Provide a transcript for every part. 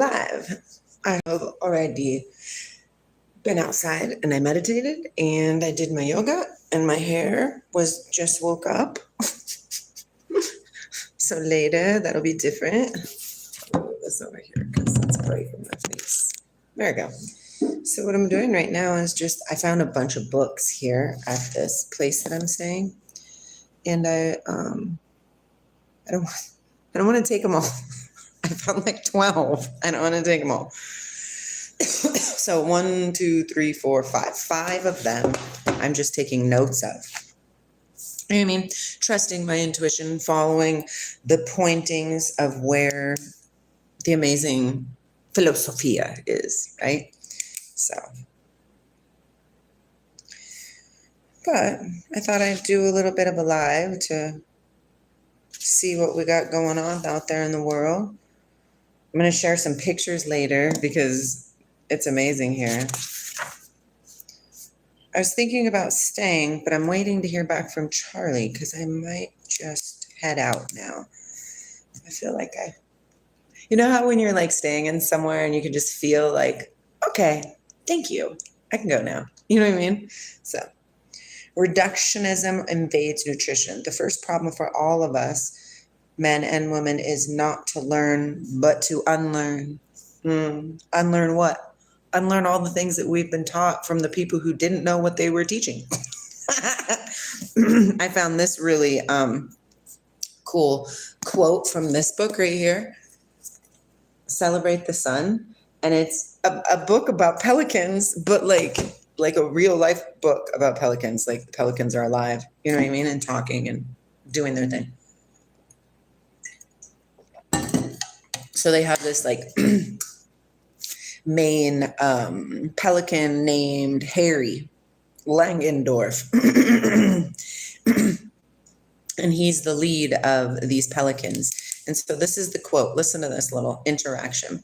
Live. I have already been outside and I meditated and I did my yoga and my hair was just woke up. So later that'll be different. I'll move this over here because it's bright in my face. There we go. So what I'm doing right now is I found a bunch of books here at this place that I'm staying, and I don't want to take them all. I found like 12. I don't want to take them all. So 1, 2, 3, 4, 5. 5 of them I'm just taking notes of. You know what I mean? Trusting my intuition, following the pointings of where the amazing philosophia is, right? So, but I thought I'd do a little bit of a live to see what we got going on out there in the world. I'm going to share some pictures later because it's amazing here. I was thinking about staying, but I'm waiting to hear back from Charlie because I might just head out now. I feel like you know how when you're like staying in somewhere and you can just feel like, okay, thank you. I can go now. You know what I mean? So reductionism invades nutrition. The first problem for all of us, men and women, is not to learn, but to unlearn. Unlearn what? Unlearn all the things that we've been taught from the people who didn't know what they were teaching. I found this really cool quote from this book right here, Celebrate the Sun. And it's a book about pelicans, but like a real life book about pelicans. Like the pelicans are alive, you know what I mean? And talking and doing their thing. So they have this like main pelican named Harry Langendorf. And he's the lead of these pelicans. And so this is the quote. Listen to this little interaction.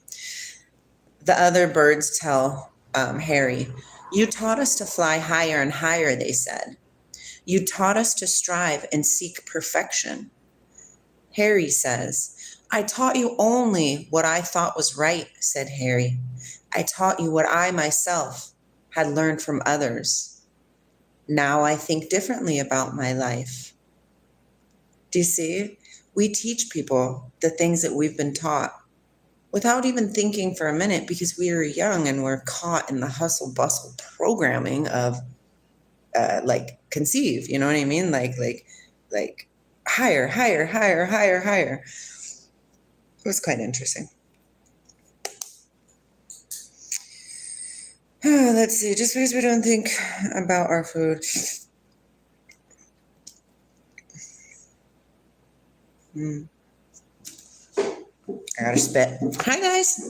The other birds tell Harry, "You taught us to fly higher and higher," they said. "You taught us to strive and seek perfection." Harry says, "I taught you only what I thought was right," said Harry. "I taught you what I myself had learned from others. Now I think differently about my life." Do you see? We teach people the things that we've been taught without even thinking for a minute because we are young and we're caught in the hustle bustle programming of like conceive, you know what I mean? Like higher, higher, higher, higher, higher. It was quite interesting. Let's see, just because we don't think about our food. I gotta spit. Hi, guys.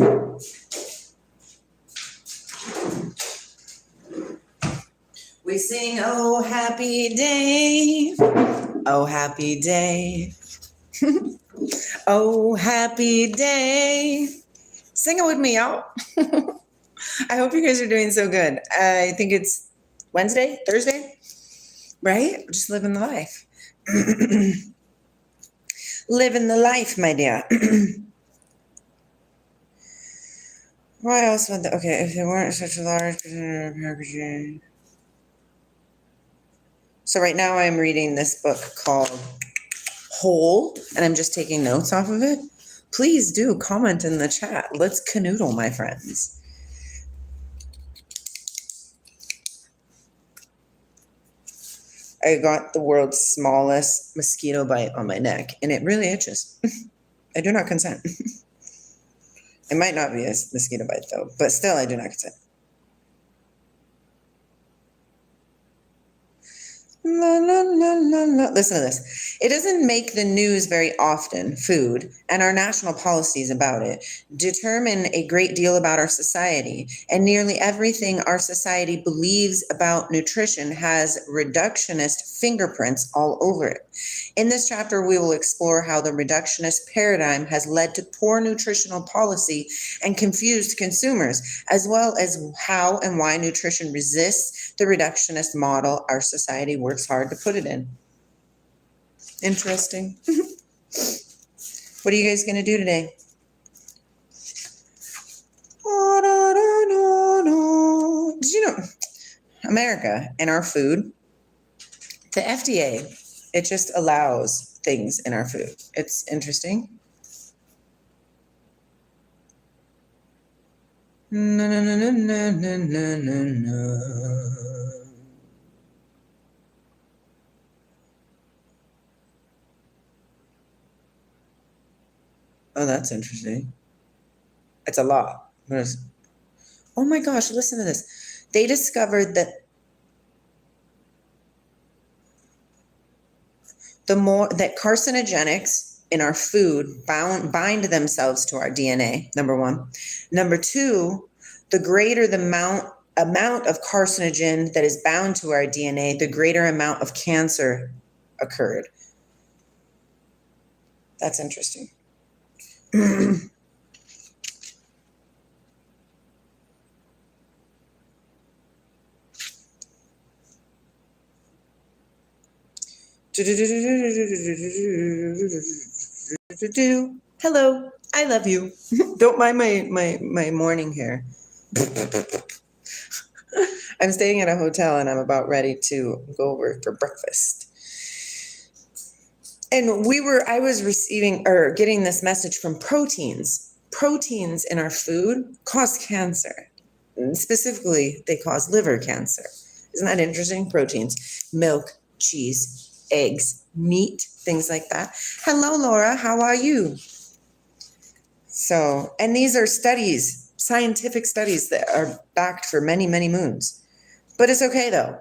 We sing, "Oh, happy day. Oh, happy day. Oh, happy day." Sing it with me, y'all. I hope you guys are doing so good. I think it's Wednesday, Thursday, right? Just living the life. Living the life, my dear. What else would okay, if there weren't such a large percentage of packaging. So right now I'm reading this book called Whole, and I'm just taking notes off of it. Please do comment in the chat. Let's canoodle, my friends. I got the world's smallest mosquito bite on my neck, and it really itches. I do not consent. It might not be a mosquito bite, though, but still, I do not consent. La, la, la, la, la. Listen to this. It doesn't make the news very often, food, and our national policies about it determine a great deal about our society. And nearly everything our society believes about nutrition has reductionist fingerprints all over it. In this chapter, we will explore how the reductionist paradigm has led to poor nutritional policy and confused consumers, as well as how and why nutrition resists the reductionist model our society works hard to put it in. Interesting. What are you guys going to do today? America and our food, the FDA, it just allows things in our food. It's interesting. No, no, no, no, no, no, no, no. Oh, that's interesting. It's a lot. Oh my gosh, listen to this. They discovered that the more that carcinogenics in our food bind themselves to our DNA, number one. Number two, the greater the amount of carcinogen that is bound to our DNA, the greater amount of cancer occurred. That's interesting. Hello, I love you. Don't mind my morning here. I'm staying at a hotel and I'm about ready to go over for breakfast. And I was receiving or getting this message from proteins. Proteins in our food cause cancer. And specifically, they cause liver cancer. Isn't that interesting? Proteins, milk, cheese, eggs, meat, things like that. Hello, Laura. How are you? So, and these are studies, scientific studies that are backed for many, many moons. But it's okay though,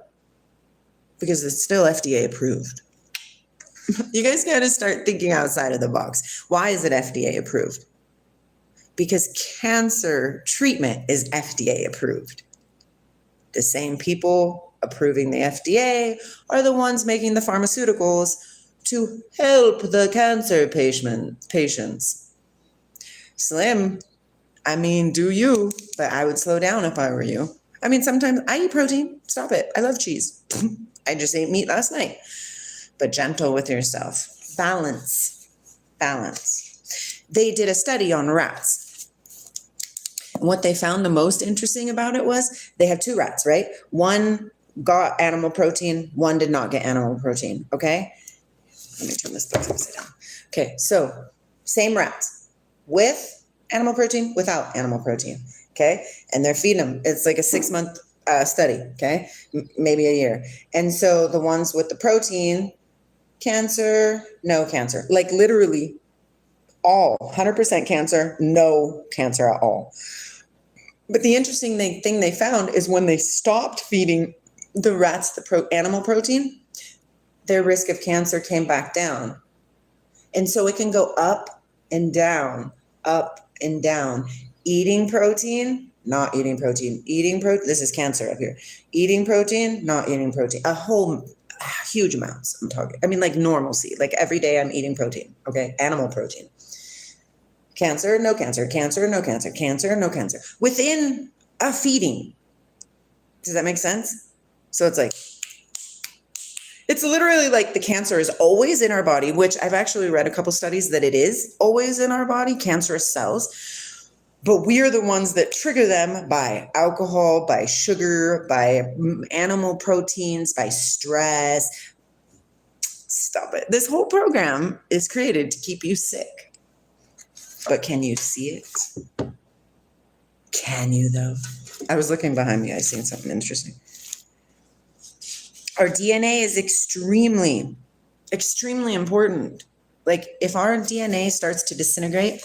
because it's still FDA approved. You guys got to start thinking outside of the box. Why is it FDA approved? Because cancer treatment is FDA approved. The same people approving the FDA are the ones making the pharmaceuticals to help the cancer patients. Slim, I mean, do you, but I would slow down if I were you. I mean, sometimes I eat protein. Stop it. I love cheese. I just ate meat last night. But gentle with yourself. Balance. They did a study on rats. And what they found the most interesting about it was they had two rats, right? One got animal protein, one did not get animal protein, okay? Let me turn this book upside down. Okay, so same rats with animal protein, without animal protein, okay? And they're feeding them. It's like a 6-month study, okay? Maybe a year. And so the ones with the protein, cancer, no cancer. Like literally all, 100% cancer, no cancer at all. But the interesting thing they found is when they stopped feeding the rats the animal protein, their risk of cancer came back down. And so it can go up and down, up and down. Eating protein, not eating protein. Eating protein, this is cancer up here. Eating protein, not eating protein. A whole huge amounts I'm talking. I mean, like normalcy. Like every day I'm eating protein, okay? Animal protein. Cancer, no cancer. Cancer, no cancer. Cancer, no cancer. Within a feeding. Does that make sense? So it's like, it's literally like the cancer is always in our body, which I've actually read a couple studies that it is always in our body, cancerous cells. But we are the ones that trigger them by alcohol, by sugar, by animal proteins, by stress. Stop it. This whole program is created to keep you sick. But can you see it? Can you though? I was looking behind me. I seen something interesting. Our DNA is extremely, extremely important. Like if our DNA starts to disintegrate,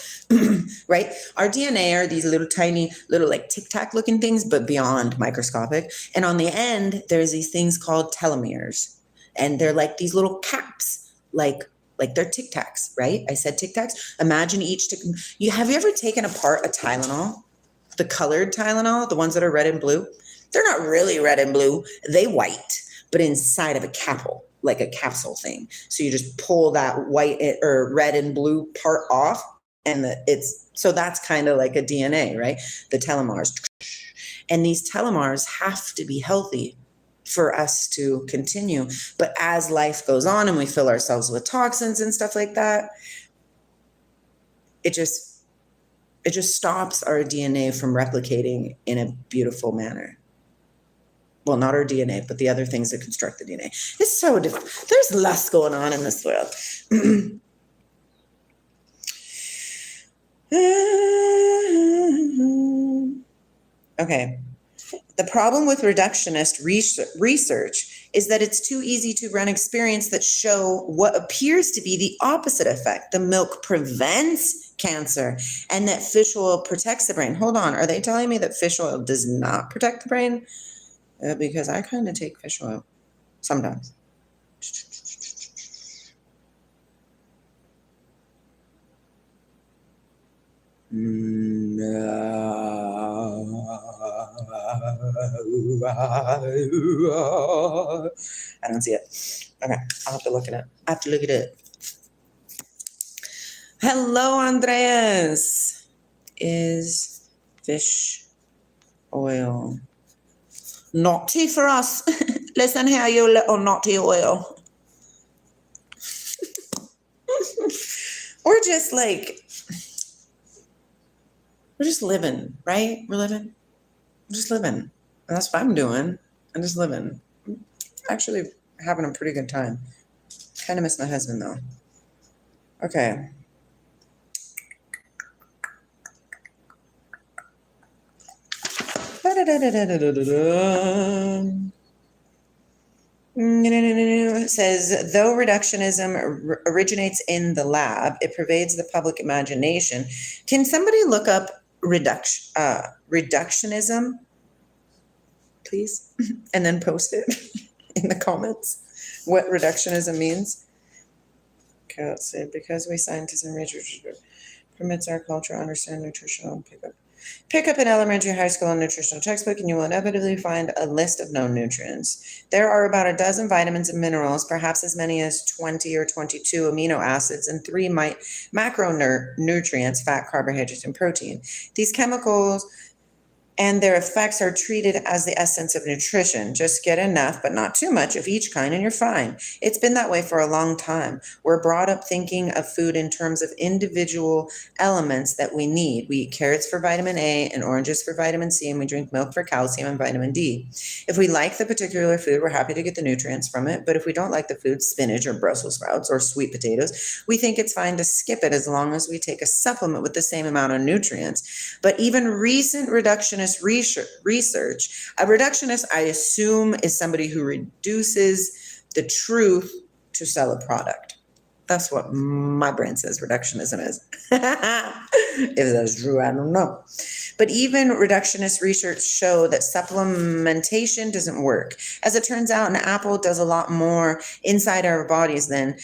right? Our DNA are these little tiny, little like Tic Tac looking things, but beyond microscopic. And on the end, there's these things called telomeres. And they're like these little caps, like they're Tic Tacs, right? I said Tic Tacs. Imagine have you ever taken apart a Tylenol? The colored Tylenol, the ones that are red and blue? They're not really red and blue. They white, but inside of a capsule, like a capsule thing. So you just pull that white or red and blue part off, and so that's kind of like a DNA, right? The telomeres. And these telomeres have to be healthy for us to continue. But as life goes on and we fill ourselves with toxins and stuff like that, it just stops our DNA from replicating in a beautiful manner. Well, not our DNA, but the other things that construct the DNA. It's so different. There's less going on in this world. Okay. The problem with reductionist research is that it's too easy to run experiments that show what appears to be the opposite effect. The milk prevents cancer and that fish oil protects the brain. Hold on. Are they telling me that fish oil does not protect the brain? Because I kind of take fish oil sometimes. No. I don't see it. Okay, I'll have to look at it. I have to look at it. Hello, Andreas. Is fish oil naughty for us? Listen here, you little naughty oil. We're just living, right? We're just living. And that's what I'm doing. I'm just living. I'm actually having a pretty good time. Kind of miss my husband though. Okay. It says, though reductionism originates in the lab, it pervades the public imagination. Can somebody look up reductionism, please? And then post it in the comments, what reductionism means. Okay, let's see. Because we scientists and researchers permits our culture to understand nutritional pickup. Pick up an elementary, high school, and nutritional textbook, and you will inevitably find a list of known nutrients. There are about a dozen vitamins and minerals, perhaps as many as 20 or 22 amino acids, and 3 macronutrients, fat, carbohydrates, and protein. These chemicals and their effects are treated as the essence of nutrition. Just get enough, but not too much of each kind, and you're fine. It's been that way for a long time. We're brought up thinking of food in terms of individual elements that we need. We eat carrots for vitamin A and oranges for vitamin C, and we drink milk for calcium and vitamin D. If we like the particular food, we're happy to get the nutrients from it. But if we don't like the food, spinach or Brussels sprouts or sweet potatoes, we think it's fine to skip it as long as we take a supplement with the same amount of nutrients. But even recent reductionist research, a reductionist, I assume, is somebody who reduces the truth to sell a product. That's what my brain says reductionism is. If that's true, I don't know. But even reductionist research show that supplementation doesn't work. As it turns out, an apple does a lot more inside our bodies than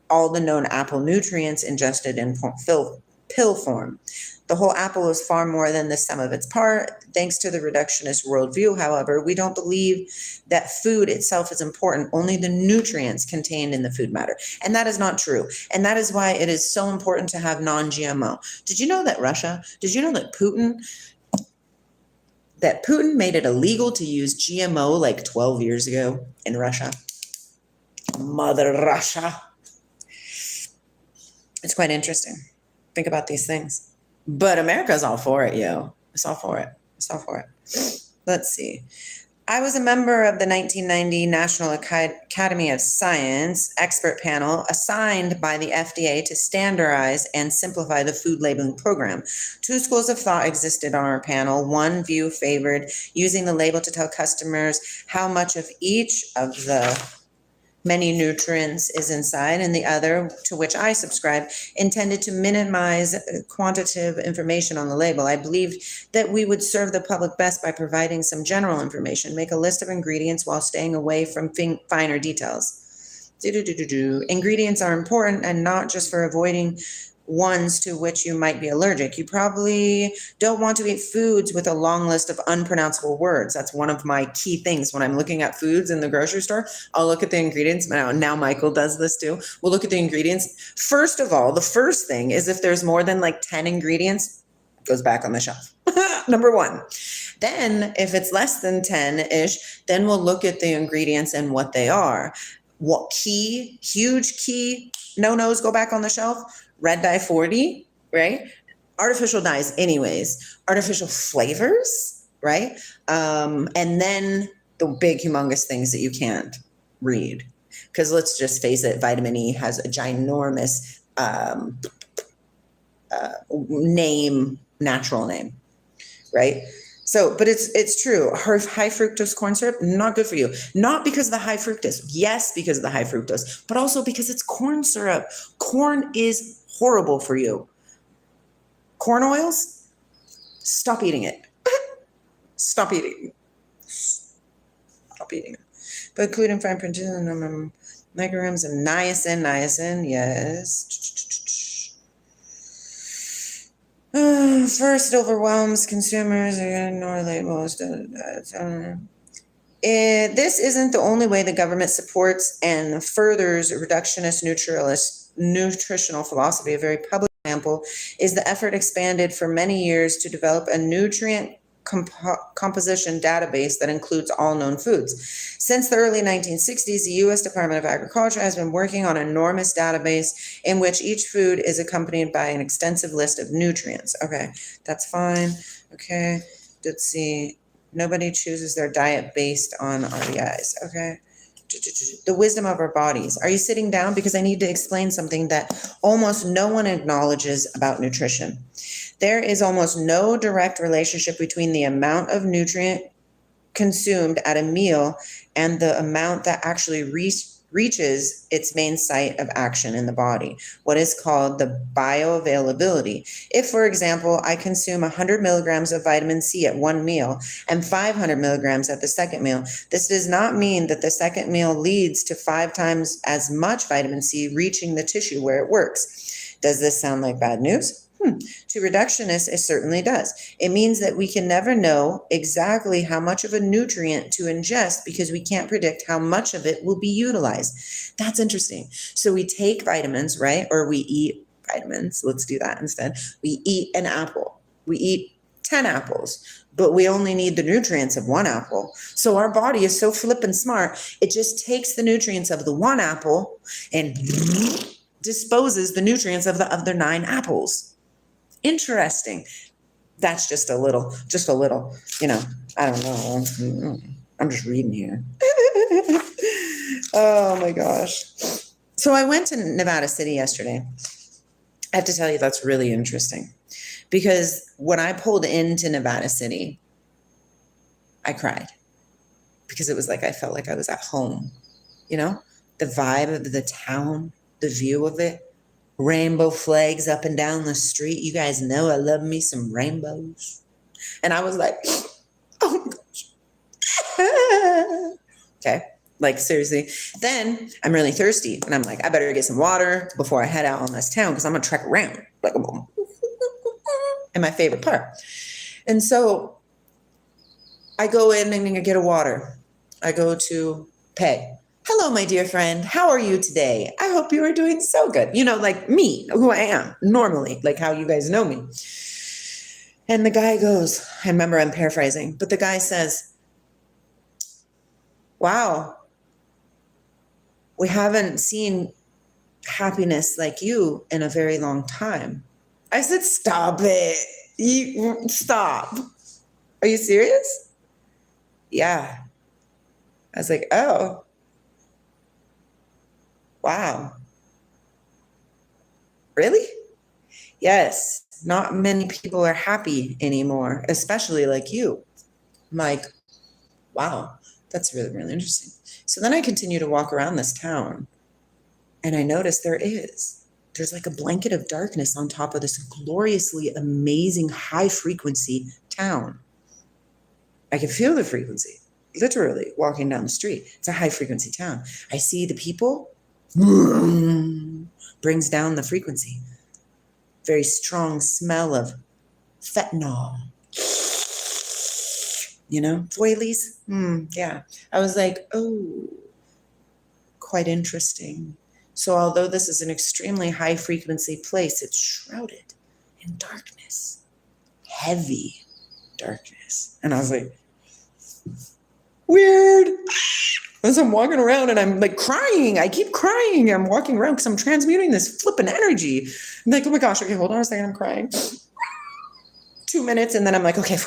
all the known apple nutrients ingested in pill form. The whole apple is far more than the sum of its part. Thanks to the reductionist worldview, however, we don't believe that food itself is important. Only the nutrients contained in the food matter. And that is not true. And that is why it is so important to have non-GMO. Did you know that Putin made it illegal to use GMO like 12 years ago in Russia? Mother Russia. It's quite interesting. Think about these things. But America's all for it, yo. It's all for it. It's all for it. Let's see. I was a member of the 1990 National Academy of Science expert panel assigned by the FDA to standardize and simplify the food labeling program. 2 schools of thought existed on our panel. One view favored using the label to tell customers how much of each of the many nutrients is inside, and the other, to which I subscribe, intended to minimize quantitative information on the label. I believe that we would serve the public best by providing some general information, make a list of ingredients while staying away from finer details. Ingredients are important, and not just for avoiding ones to which you might be allergic. You probably don't want to eat foods with a long list of unpronounceable words. That's one of my key things when I'm looking at foods in the grocery store. I'll look at the ingredients. Now Michael does this too. We'll look at the ingredients. First of all, the first thing is if there's more than like 10 ingredients, it goes back on the shelf. Number 1. Then if it's less than 10-ish, then we'll look at the ingredients and what they are. What huge key no-nos go back on the shelf? Red dye 40, right? Artificial dyes anyways. Artificial flavors, right? And then the big, humongous things that you can't read. Because let's just face it, vitamin E has a ginormous name, natural name, right? So, but it's true. High fructose corn syrup, not good for you. Not because of the high fructose. Yes, because of the high fructose, but also because it's corn syrup. Corn is horrible for you. Corn oils, stop eating it. Stop eating. Stop eating it. But including fine printed micrograms of niacin, yes. First overwhelms consumers, ignore labels. This isn't the only way the government supports and furthers reductionist nutritional philosophy. A very public example is the effort expanded for many years to develop a nutrient composition database that includes all known foods. Since the early 1960s, the U.S. Department of Agriculture has been working on an enormous database in which each food is accompanied by an extensive list of nutrients. Okay, that's fine. Okay, let's see. Nobody chooses their diet based on RBIs. Okay. The wisdom of our bodies. Are you sitting down? Because I need to explain something that almost no one acknowledges about nutrition. There is almost no direct relationship between the amount of nutrient consumed at a meal and the amount that actually reaches its main site of action in the body, what is called the bioavailability. If, for example, I consume 100 milligrams of vitamin C at one meal and 500 milligrams at the second meal, this does not mean that the second meal leads to 5 times as much vitamin C reaching the tissue where it works. Does this sound like bad news? To reductionists, it certainly does. It means that we can never know exactly how much of a nutrient to ingest because we can't predict how much of it will be utilized. That's interesting. So we take vitamins, right? Or we eat vitamins. Let's do that instead. We eat an apple. We eat 10 apples, but we only need the nutrients of one apple. So our body is so flippin' smart. It just takes the nutrients of the one apple and disposes the nutrients of the other 9 apples. Interesting. That's just a little, I don't know. I'm just reading here. Oh my gosh. So I went to Nevada City yesterday. I have to tell you, that's really interesting because when I pulled into Nevada City, I cried because it was like, I felt like I was at home, the vibe of the town, the view of it. Rainbow flags up and down the street. You guys know I love me some rainbows. And I was like, oh my gosh. Okay, like seriously. Then I'm really thirsty and I'm like, I better get some water before I head out on this town because I'm going to trek around like in my favorite part. And so I go in and I get a water. I go to pay. Hello, my dear friend. How are you today? I hope you are doing so good. Like me, who I am normally, like how you guys know me. And the guy goes, I remember I'm paraphrasing, but the guy says, wow, we haven't seen happiness like you in a very long time. I said, stop it. Stop. Are you serious? Yeah. I was like, oh. Wow. Really? Yes. Not many people are happy anymore, especially like you. I'm like, wow, that's really, really interesting. So then I continue to walk around this town and I notice there's like a blanket of darkness on top of this gloriously amazing high frequency town. I can feel the frequency, literally walking down the street. It's a high frequency town. I see the people. Brings down the frequency. Very strong smell of fentanyl. Doilies. Yeah. I was like, oh, quite interesting. So although this is an extremely high frequency place, it's shrouded in darkness, heavy darkness. And I was like, weird. As I'm walking around and I'm like crying, I keep crying. I'm walking around because I'm transmuting this flipping energy. I'm like, oh my gosh, okay, hold on a second, I'm crying. 2 minutes and then I'm like, okay,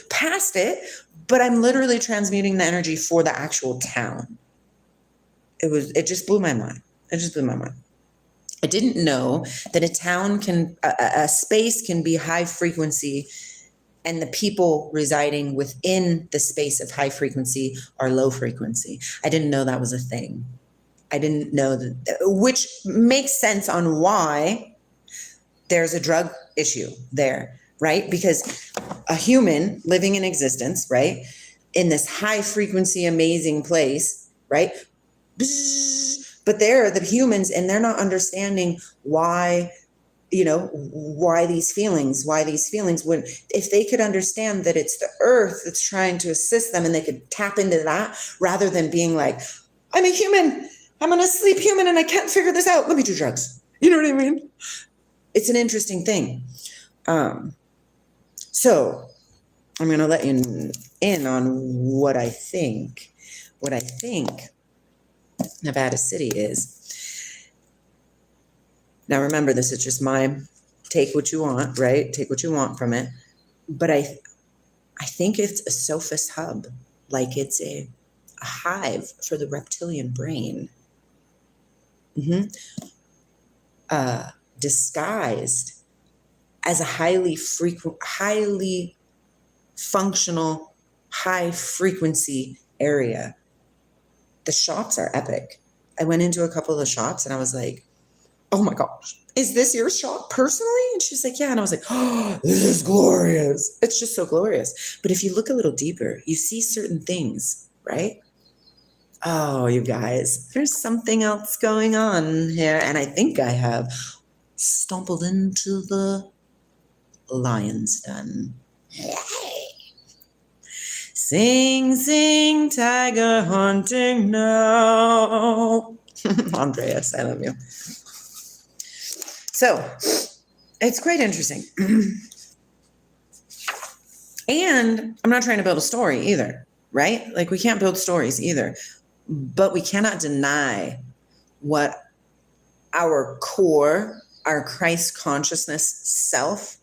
past it. But I'm literally transmuting the energy for the actual town. It just blew my mind. It just blew my mind. I didn't know that a space can be high frequency and the people residing within the space of high frequency are low frequency. I didn't know that was a thing. I didn't know that, which makes sense on why there's a drug issue there, right? Because a human living in existence, right, in this high frequency, amazing place, right? But they're the humans and they're not understanding why these feelings, when if they could understand that it's the earth that's trying to assist them and they could tap into that rather than being like, I'm a human, I'm an asleep human and I can't figure this out. Let me do drugs. You know what I mean? It's an interesting thing. So I'm going to let you in on what I think Nevada City is. Now, remember, this is just my take what you want, right? Take what you want from it. But I think it's a sophist hub, like it's a hive for the reptilian brain. Disguised as a highly functional, high frequency area. The shops are epic. I went into a couple of the shops and I was like, oh my gosh, is this your shop personally? And she's like, yeah. And I was like, oh, this is glorious. It's just so glorious. But if you look a little deeper, you see certain things, right? Oh, you guys, there's something else going on here. And I think I have stumbled into the lion's den. Sing, sing, tiger hunting now. Andreas, I love you. So it's quite interesting. And I'm not trying to build a story either, right? Like we can't build stories either, but we cannot deny what our core, our Christ consciousness self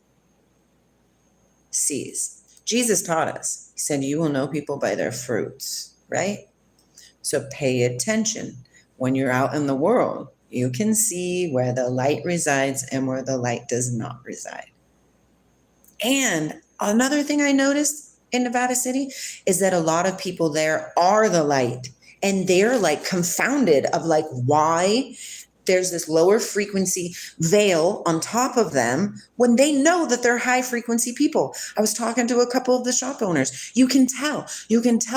sees. Jesus taught us. He said, you will know people by their fruits, right? So pay attention. When you're out in the world, you can see where the light resides and where the light does not reside. And another thing I noticed in Nevada City is that a lot of people there are the light. And they're like confounded of like why there's this lower frequency veil on top of them when they know that they're high frequency people. I was talking to a couple of the shop owners. You can tell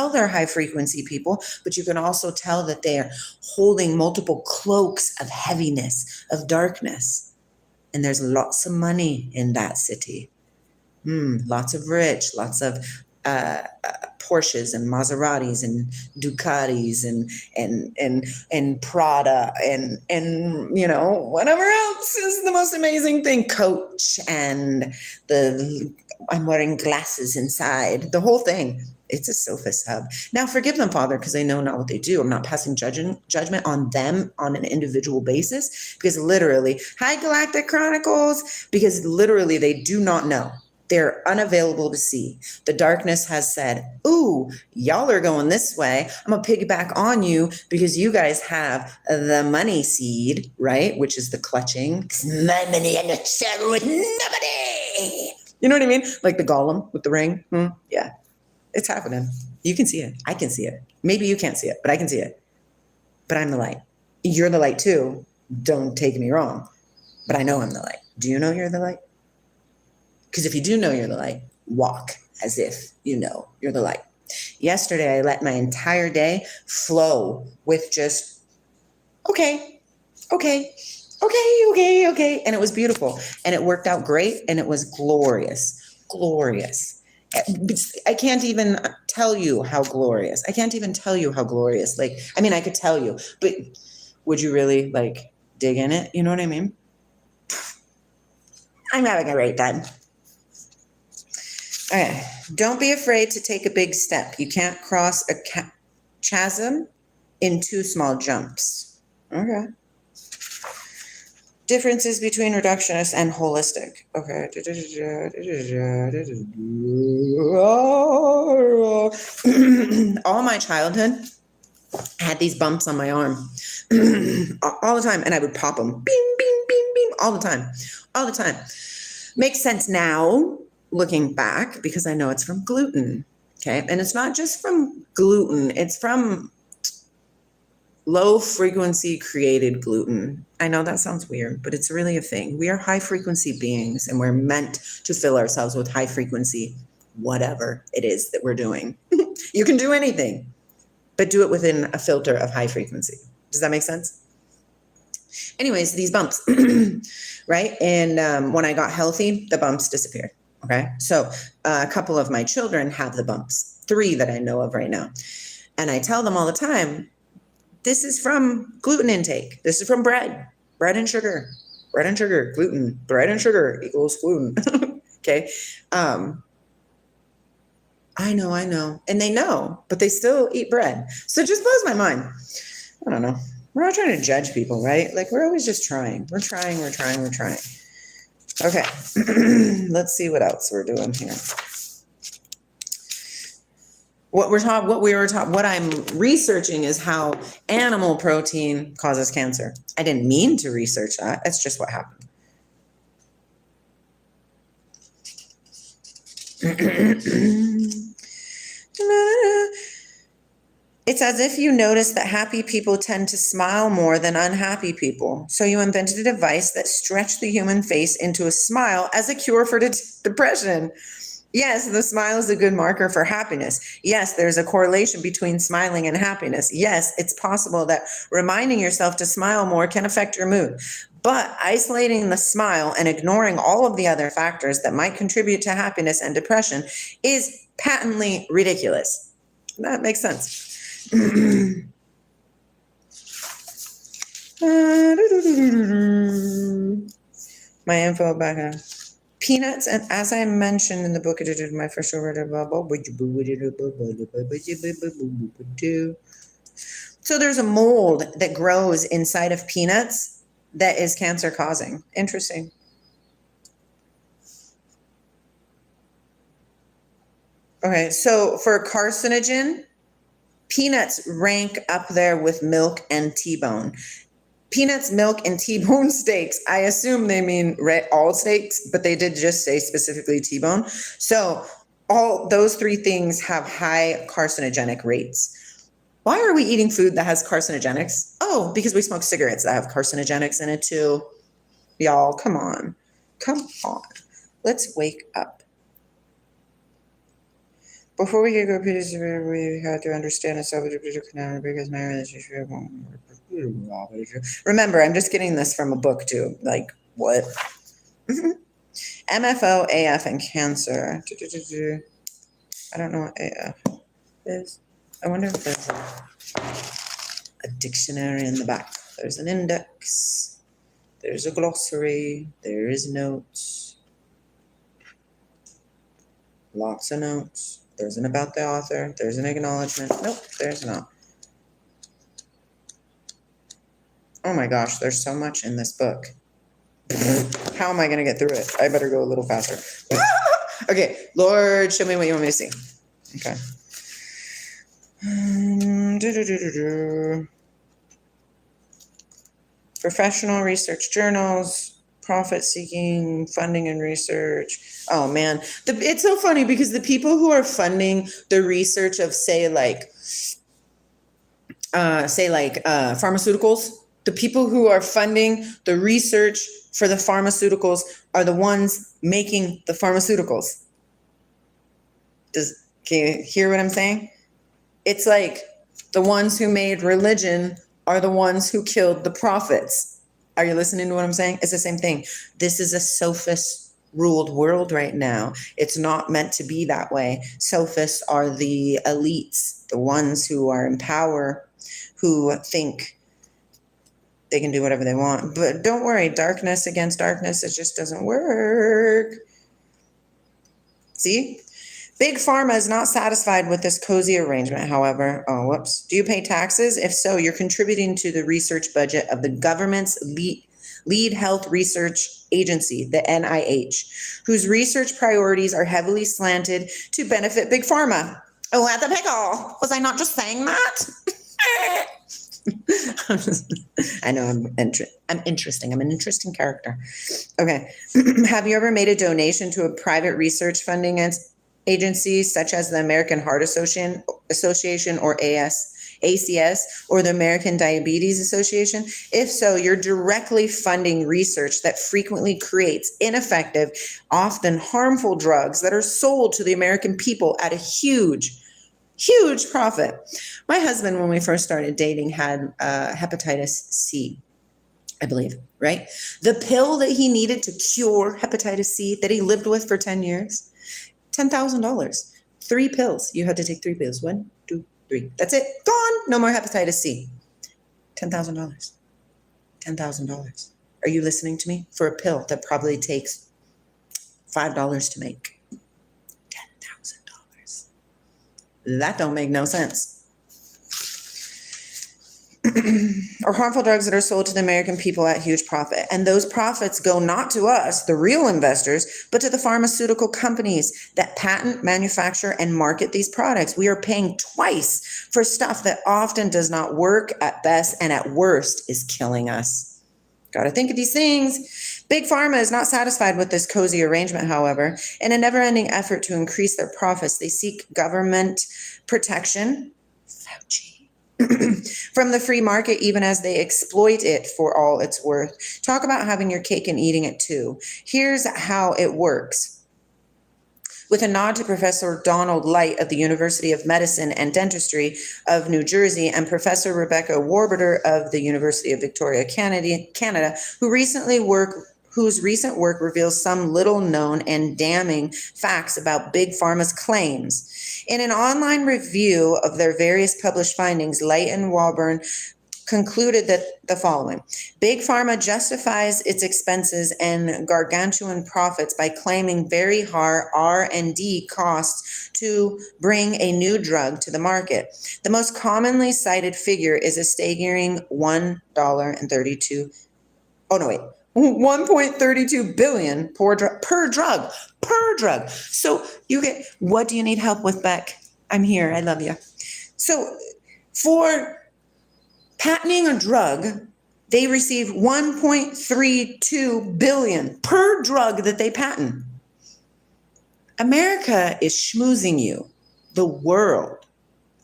they're high frequency people, but you can also tell that they're holding multiple cloaks of heaviness, of darkness. And there's lots of money in that city. Lots of rich, lots of Porsches and Maseratis and Ducatis and Prada and whatever else is the most amazing thing, Coach, and I'm wearing glasses inside, the whole thing. It's a sophist hub. Now forgive them, Father, because they know not what they do. I'm not passing judgment on them on an individual basis, because literally, hi Galactic Chronicles, because literally they do not know. They're unavailable to see. The darkness has said, ooh, y'all are going this way. I'm going to piggyback on you because you guys have the money seed, right? Which is the clutching. My money and the share with nobody. You know what I mean? Like the golem with the ring. Yeah, it's happening. You can see it. I can see it. Maybe you can't see it, but I can see it. But I'm the light. You're the light too. Don't take me wrong. But I know I'm the light. Do you know you're the light? Because if you do know you're the light, walk as if you know you're the light. Yesterday, I let my entire day flow with just, okay. And it was beautiful. And it worked out great. And it was glorious. I can't even tell you how glorious. Like, I mean, I could tell you, but would you really like dig in it? You know what I mean? I'm having a great time. Okay, don't be afraid to take a big step. You can't cross a chasm in 2 small jumps. Okay. Differences between reductionist and holistic. Okay. All my childhood I had these bumps on my arm all the time, and I would pop them. Bing, bing, bing, bing, all the time. All the time. Makes sense now, looking back, because I know it's from gluten. Okay. And it's not just from gluten, it's from low frequency created gluten. I know that sounds weird, but it's really a thing. We are high frequency beings, and we're meant to fill ourselves with high frequency, whatever it is that we're doing. You can do anything, but do it within a filter of high frequency. Does that make sense? Anyways, these bumps, right? And when I got healthy, the bumps disappeared. Okay. So a couple of my children have the bumps, 3 that I know of right now. And I tell them all the time, this is from gluten intake. This is from bread and sugar, gluten, bread and sugar equals gluten. Okay. I know. And they know, but they still eat bread. So it just blows my mind. I don't know. We're not trying to judge people, right? Like, we're always just trying. We're trying. Okay. Let's see what else we're doing here. What I'm researching is how animal protein causes cancer. I didn't mean to research that. That's just what happened. It's as if you notice that happy people tend to smile more than unhappy people. So you invented a device that stretched the human face into a smile as a cure for depression. Yes, the smile is a good marker for happiness. Yes, there's a correlation between smiling and happiness. Yes, it's possible that reminding yourself to smile more can affect your mood. But isolating the smile and ignoring all of the other factors that might contribute to happiness and depression is patently ridiculous. That makes sense. My info back on peanuts, and as I mentioned in the book, I did my first overrated bubble. So there's a mold that grows inside of peanuts that is cancer causing. Interesting. Okay, so for carcinogen, peanuts rank up there with milk and T-bone. Peanuts, milk, and T-bone steaks. I assume they mean all steaks, but they did just say specifically T-bone. So all those 3 things have high carcinogenic rates. Why are we eating food that has carcinogenics? Oh, because we smoke cigarettes that have carcinogenics in it too. Y'all, come on. Let's wake up. Before we get go, we have to understand the because my relationship. Remember, I'm just getting this from a book too. Like, what? MFO, AF, and cancer. I don't know what AF is. I wonder if there's a dictionary in the back. There's an index. There's a glossary. There is notes. Lots of notes. There's an about the author. There's an acknowledgement. Nope, there's not. Oh my gosh, there's so much in this book. How am I going to get through it? I better go a little faster. Okay, Lord, show me what you want me to see. Okay. Professional research journals. Profit-seeking funding and research. Oh man, it's so funny because the people who are funding the research of say like pharmaceuticals, the people who are funding the research for the pharmaceuticals are the ones making the pharmaceuticals. Can you hear what I'm saying? It's like the ones who made religion are the ones who killed the prophets. Are you listening to what I'm saying? It's the same thing. This is a sophist ruled world right now. It's not meant to be that way. Sophists are the elites, the ones who are in power, who think they can do whatever they want. But don't worry, darkness against darkness, it just doesn't work. See? Big Pharma is not satisfied with this cozy arrangement, however. Oh, whoops. Do you pay taxes? If so, you're contributing to the research budget of the government's lead health research agency, the NIH, whose research priorities are heavily slanted to benefit big pharma. Oh, at the pickle. Was I not just saying that? I know I'm interesting. I'm an interesting character. Okay. Have you ever made a donation to a private research funding agency such as the American Heart Association or ACS, or the American Diabetes Association? If so, you're directly funding research that frequently creates ineffective, often harmful drugs that are sold to the American people at a huge profit. My husband, when we first started dating, had hepatitis C, I believe, right? The pill that he needed to cure hepatitis C that he lived with for 10 years, $10,000. 3 pills. You had to take 3 pills. 1, 2, 3. That's it. Gone. No more hepatitis C. $10,000. $10,000. Are you listening to me? For a pill that probably takes $5 to make. $10,000. That don't make no sense. Or harmful drugs that are sold to the American people at huge profit. And those profits go not to us, the real investors, but to the pharmaceutical companies that patent, manufacture, and market these products. We are paying twice for stuff that often does not work at best and at worst is killing us. Got to think of these things. Big Pharma is not satisfied with this cozy arrangement, however. In a never-ending effort to increase their profits, they seek government protection. Fauci. From the free market, even as they exploit it for all it's worth. Talk about having your cake and eating it too. Here's how it works. With a nod to Professor Donald Light of the University of Medicine and Dentistry of New Jersey and Professor Rebecca Warburton of the University of Victoria, Canada, whose recent work reveals some little-known and damning facts about Big Pharma's claims. In an online review of their various published findings, Light and Warburton concluded that the following: Big Pharma justifies its expenses and gargantuan profits by claiming very high R&D costs to bring a new drug to the market. The most commonly cited figure is a staggering $1.32 billion per drug. So you get, what do you need help with, Beck? I'm here. I love you. So for patenting a drug, they receive $1.32 billion per drug that they patent. America is schmoozing you. The world,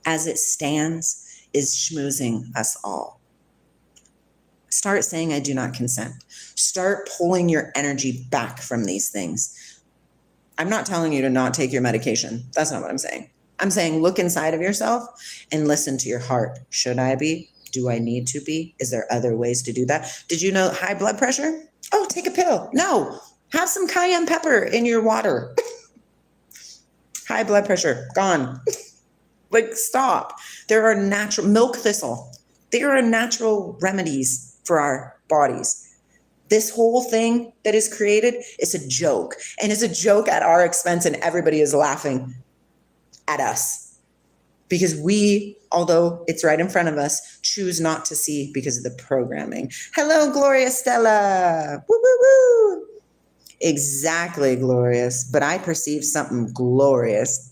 as it stands, is schmoozing us all. Start saying, I do not consent. Start pulling your energy back from these things. I'm not telling you to not take your medication. That's not what I'm saying. I'm saying look inside of yourself and listen to your heart. Should I be? Do I need to be? Is there other ways to do that? Did you know high blood pressure? Oh, take a pill. No, have some cayenne pepper in your water. High blood pressure, gone. Like, stop. There are natural, milk thistle. There are natural remedies for our bodies. This whole thing that is created is a joke, and it's a joke at our expense, and everybody is laughing at us because we, although it's right in front of us, choose not to see because of the programming. Hello, Gloria Stella. Woo, woo, woo. Exactly, glorious, but I perceive something glorious,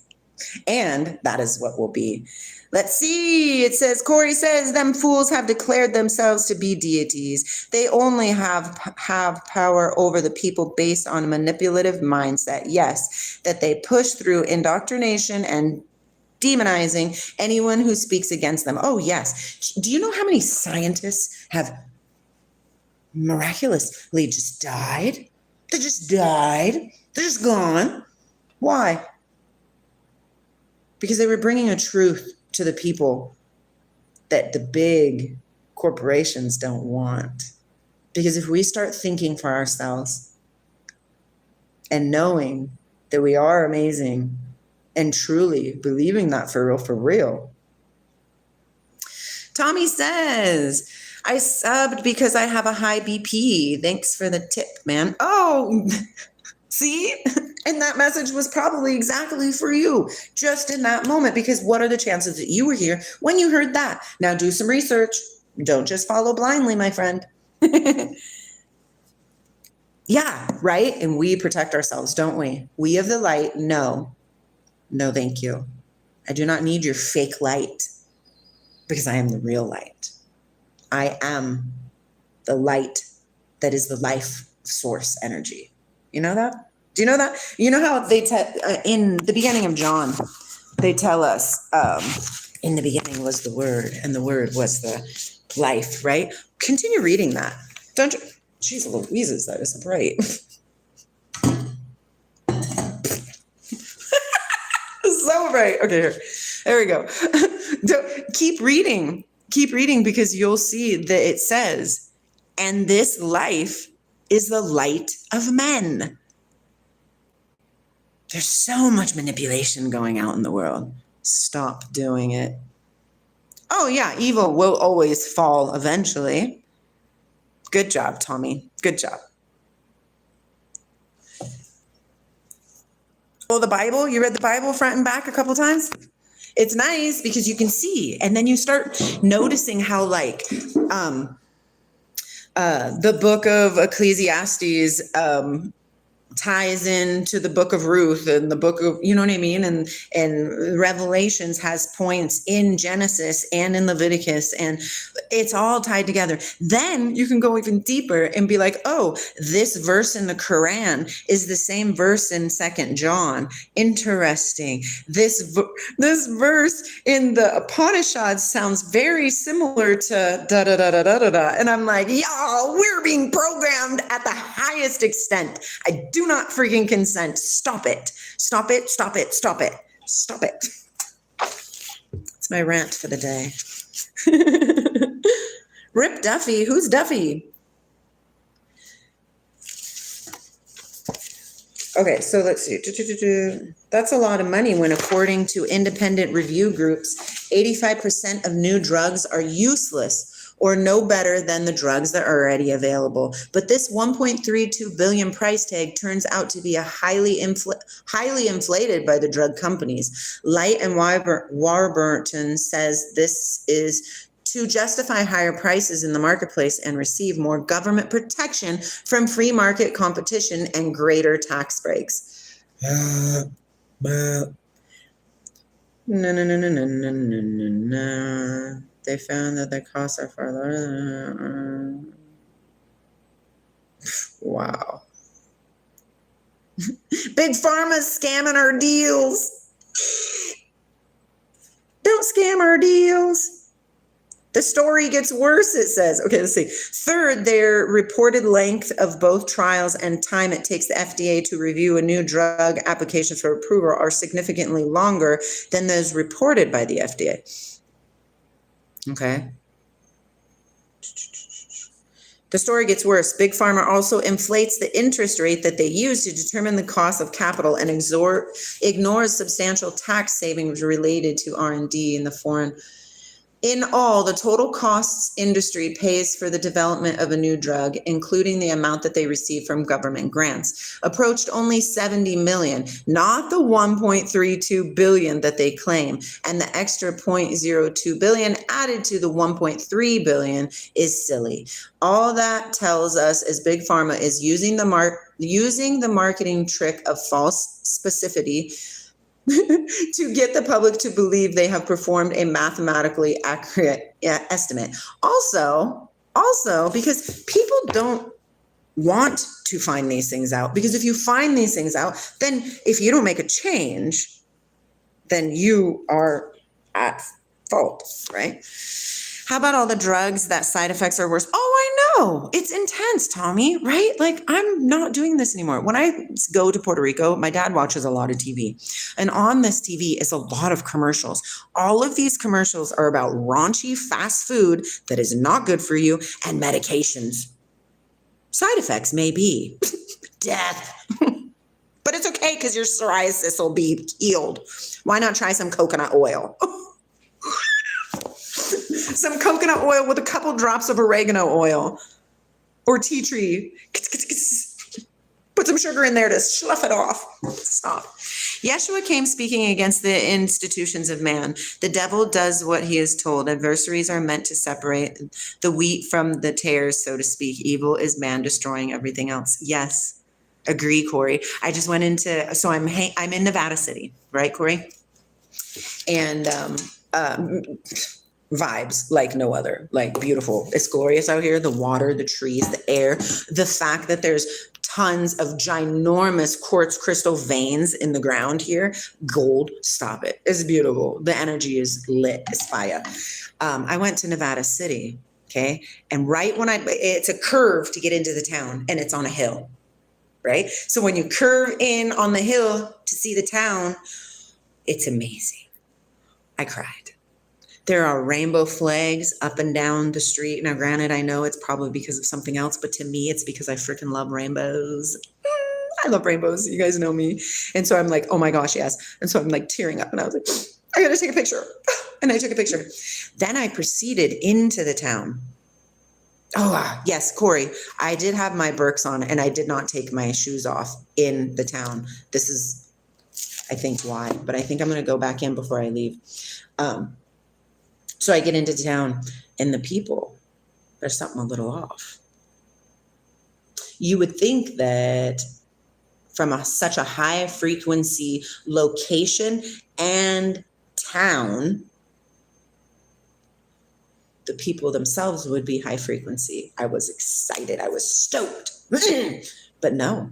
and that is what will be. Let's see. It says, Corey says, them fools have declared themselves to be deities. They only have power over the people based on a manipulative mindset. Yes, that they push through indoctrination and demonizing anyone who speaks against them. Oh, yes. Do you know how many scientists have miraculously just died? They just died. They're just gone. Why? Because they were bringing a truth to the people that the big corporations don't want. Because if we start thinking for ourselves and knowing that we are amazing and truly believing that for real. Tommy says, I subbed because I have a high BP. Thanks for the tip, man. Oh, see? And that message was probably exactly for you, just in that moment, because what are the chances that you were here when you heard that? Now do some research. Don't just follow blindly, my friend. Yeah, right? And we protect ourselves, don't we? We of the light, no. No, thank you. I do not need your fake light because I am the real light. I am the light that is the life source energy. You know that? Do you know that? You know how they in the beginning of John, they tell us, in the beginning was the Word, and the Word was the life, right? Continue reading that. Don't you? Jeez Louises, that is bright. So bright. Okay, here. There we go. Keep reading. Keep reading because you'll see that it says, and this life is the light of men. There's so much manipulation going out in the world. Stop doing it. Oh yeah, evil will always fall eventually. Good job, Tommy. Good job. Well, the Bible, you read the Bible front and back a couple times? It's nice because you can see, and then you start noticing how the book of Ecclesiastes ties into the book of Ruth and the book of, you know what I mean? And Revelations has points in Genesis and in Leviticus, and it's all tied together. Then you can go even deeper and be like, oh, this verse in the Quran is the same verse in 2 John. Interesting. This verse in the Upanishads sounds very similar to da da da da da da da. And I'm like, y'all, we're being programmed at the highest extent. I do not freaking consent. Stop it. Stop it. Stop it. Stop it. Stop it. It's my rant for the day. Rip Duffy. Who's Duffy? Okay, so let's see. That's a lot of money when, according to independent review groups, 85% of new drugs are useless or no better than the drugs that are already available. But this 1.32 billion price tag turns out to be a highly inflated by the drug companies. Light and Warburton says this is to justify higher prices in the marketplace and receive more government protection from free market competition and greater tax breaks. No. They found that the costs are far lower. Wow. Big Pharma's scamming our deals. Don't scam our deals. The story gets worse, it says. Okay, let's see. Third, their reported length of both trials and time it takes the FDA to review a new drug application for approval are significantly longer than those reported by the FDA. Okay. The story gets worse. Big Pharma also inflates the interest rate that they use to determine the cost of capital and ignores substantial tax savings related to R&D in the foreign. In all, the total costs industry pays for the development of a new drug, including the amount that they receive from government grants, approached only 70 million, not the 1.32 billion that they claim. And the extra 0.02 billion added to the 1.3 billion is silly. All that tells us is Big Pharma is using the marketing trick of false specificity to get the public to believe they have performed a mathematically accurate estimate. Also, because people don't want to find these things out, because if you find these things out, then if you don't make a change, then you are at fault, right? How about all the drugs that side effects are worse? Oh, I know. It's intense, Tommy, right? Like, I'm not doing this anymore. When I go to Puerto Rico, my dad watches a lot of TV. And on this TV is a lot of commercials. All of these commercials are about raunchy fast food that is not good for you and medications. Side effects may be death. But it's okay because your psoriasis will be healed. Why not try some coconut oil? Some coconut oil with a couple drops of oregano oil or tea tree. Put some sugar in there to slough it off. Stop. Yeshua came speaking against the institutions of man. The devil does what he is told. Adversaries are meant to separate the wheat from the tares, so to speak. Evil is man destroying everything else. Yes, agree, Corey. I just went into, so I'm in Nevada City, right, Corey? And vibes like no other, like beautiful. It's glorious out here. The water, the trees, the air, the fact that there's tons of ginormous quartz crystal veins in the ground here. Gold, stop it. It's beautiful. The energy is lit. It's fire. I went to Nevada City, okay? And right when it's a curve to get into the town and it's on a hill, right? So when you curve in on the hill to see the town, it's amazing. I cried. There are rainbow flags up and down the street. Now, granted, I know it's probably because of something else, but to me, it's because I freaking love rainbows. I love rainbows. You guys know me. And so I'm like, oh my gosh, yes. And so I'm like tearing up and I was like, I gotta take a picture. And I took a picture. Then I proceeded into the town. Oh, yes, Corey, I did have my Birks on and I did not take my shoes off in the town. This is, I think, why, but I think I'm going to go back in before I leave. So I get into town and the people, there's something a little off. You would think that from such a high frequency location and town, the people themselves would be high frequency. I was excited. I was stoked. But no,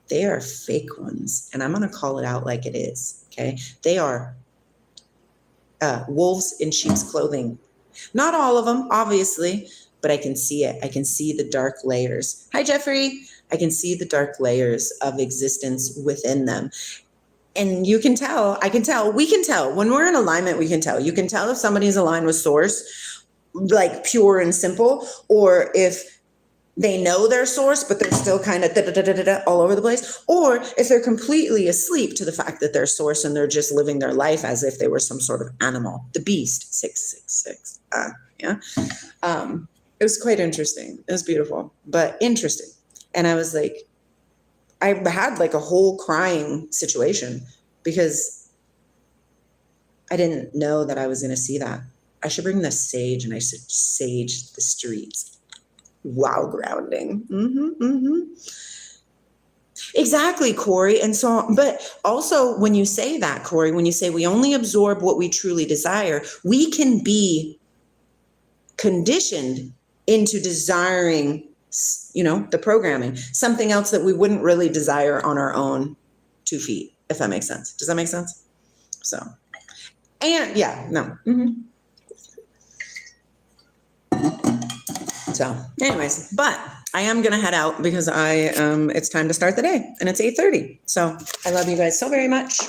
they are fake ones. And I'm going to call it out like it is. Okay. They are wolves in sheep's clothing. Not all of them, obviously, but I can see it. I can see the dark layers. Hi, Jeffrey. I can see the dark layers of existence within them. And you can tell, I can tell, we can tell. When we're in alignment, we can tell. You can tell if somebody's aligned with source, like pure and simple, or if they know their source, but they're still kind of all over the place, or if they're completely asleep to the fact that they're source and they're just living their life as if they were some sort of animal. The beast, 666. Yeah. It was quite interesting. It was beautiful, but interesting. And I was like, I had like a whole crying situation because I didn't know that I was going to see that. I should bring the sage and I should sage the streets. Wow, grounding. Exactly, Corey. And so, but also when you say that, Corey, when you say we only absorb what we truly desire, we can be conditioned into desiring, the programming, something else that we wouldn't really desire on our own 2 feet, if that makes sense. Does that make sense? So, and yeah, no. So anyways, but I am going to head out because it's time to start the day and it's 8:30. So I love you guys so very much.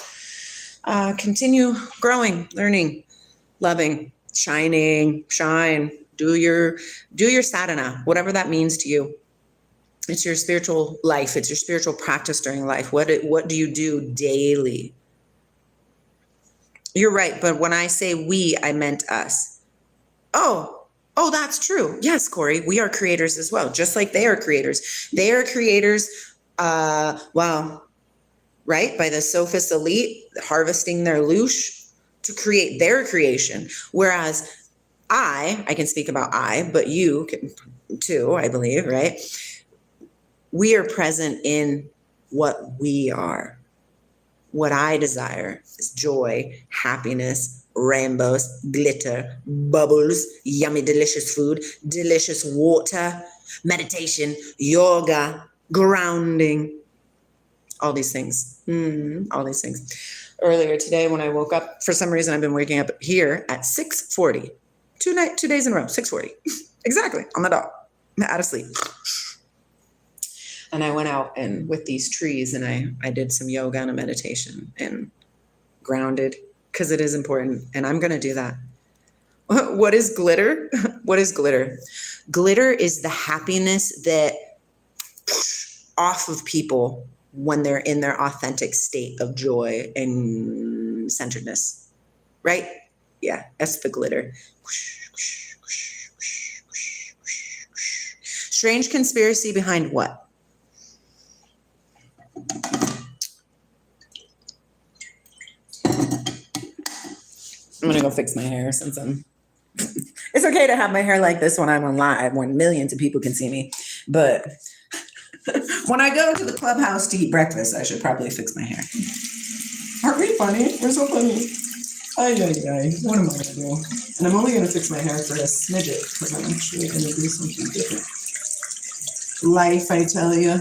Continue growing, learning, loving, shine, do your sadhana, whatever that means to you. It's your spiritual life. It's your spiritual practice during life. What do you do daily? You're right. But when I say we, I meant us. Oh, that's true. Yes, Corey, we are creators as well, just like they are creators. They are creators, right, by the sophist elite, harvesting their loosh to create their creation. Whereas I can speak about I, but you can too, I believe, right? We are present in what we are. What I desire is joy, happiness, rainbows, glitter, bubbles, yummy, delicious food, delicious water, meditation, yoga, grounding, all these things. All these things. Earlier today when I woke up, for some reason I've been waking up here at 6:40. 2 days in a row, 6:40. Exactly, on the dot, out of sleep. And I went out and with these trees and I did some yoga and a meditation and grounded, because it is important. And I'm going to do that. What is glitter? What is glitter? Glitter is the happiness that off of people when they're in their authentic state of joy and centeredness, right? Yeah, that's the glitter. Strange conspiracy behind what? I'm gonna go fix my hair since it's okay to have my hair like this when I'm on live, when millions of people can see me. But when I go to the clubhouse to eat breakfast, I should probably fix my hair. Aren't we funny? We're so funny. Ay, ay, ay. What am I gonna do? And I'm only gonna fix my hair for a smidget because I'm actually gonna do something different. Life, I tell you.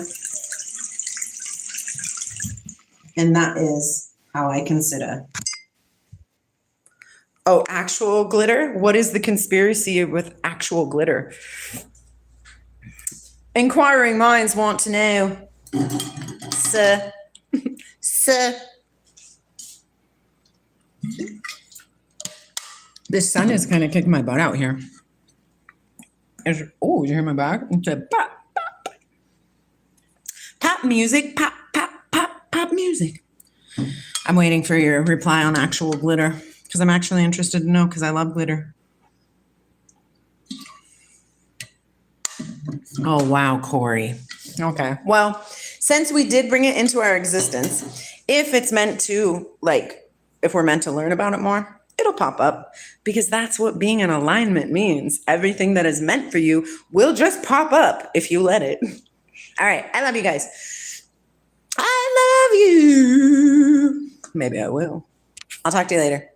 And that is how I consider. Oh, actual glitter? What is the conspiracy with actual glitter? Inquiring minds want to know. Sir. Sir. This sun is kind of kicking my butt out here. Oh, you hear my back? It's a pop, pop. Pop music, pop, pop, pop, pop music. I'm waiting for your reply on actual glitter because I'm actually interested to know because I love glitter. Oh, wow, Corey. Okay. Well, since we did bring it into our existence, if it's meant to, like, if we're meant to learn about it more, it'll pop up because that's what being in alignment means. Everything that is meant for you will just pop up if you let it. All right. I love you guys. I love you. Maybe I will. I'll talk to you later.